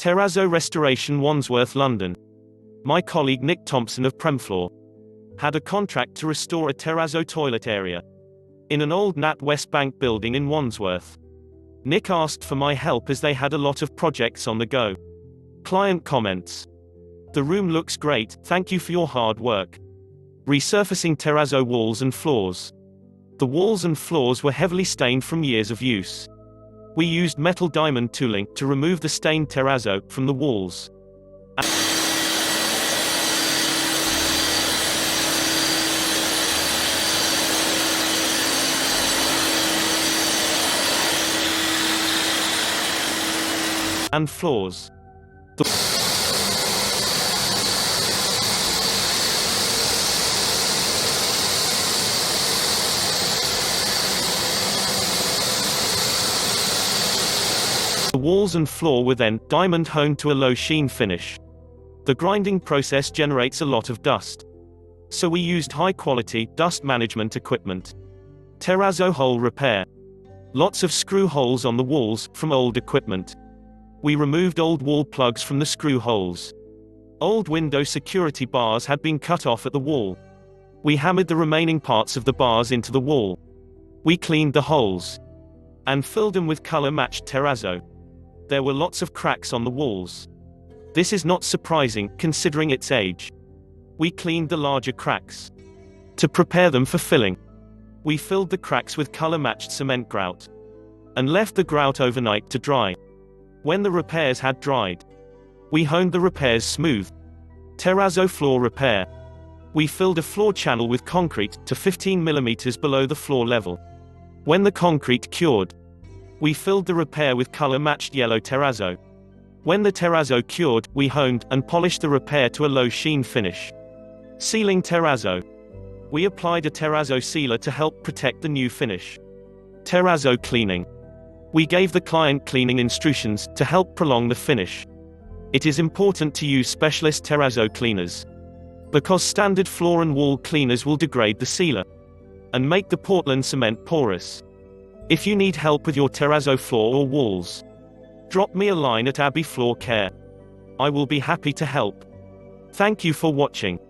Terrazzo Restoration, Wandsworth, London. My colleague Nick Thompson of Premfloor had a contract to restore a terrazzo toilet area in an old NatWest bank building in Wandsworth. Nick asked for my help as they had a lot of projects on the go. Client comments: "The room looks great, thank you for your hard work. Resurfacing terrazzo walls and floors. The walls and floors were heavily stained from years of use. We used metal diamond tooling to remove the stained terrazzo from the walls. And floors. The walls and floor were then diamond honed to a low sheen finish. The grinding process generates a lot of dust, so we used high-quality dust management equipment. Terrazzo hole repair. Lots of screw holes on the walls from old equipment. We removed old wall plugs from the screw holes. Old window security bars had been cut off at the wall. We hammered the remaining parts of the bars into the wall. We cleaned the holes and filled them with color-matched terrazzo. There were lots of cracks on the walls. This is not surprising, considering its age. We cleaned the larger cracks to prepare them for filling. We filled the cracks with color-matched cement grout and left the grout overnight to dry. When the repairs had dried, we honed the repairs smooth. Terrazzo floor repair. We filled a floor channel with concrete to 15 mm below the floor level. When the concrete cured, we filled the repair with color-matched yellow terrazzo. When the terrazzo cured, we honed and polished the repair to a low sheen finish. Sealing terrazzo. We applied a terrazzo sealer to help protect the new finish. Terrazzo cleaning. We gave the client cleaning instructions to help prolong the finish. It is important to use specialist terrazzo cleaners, because standard floor and wall cleaners will degrade the sealer and make the Portland cement porous. If you need help with your terrazzo floor or walls, drop me a line at Abbey Floor Care. I will be happy to help. Thank you for watching.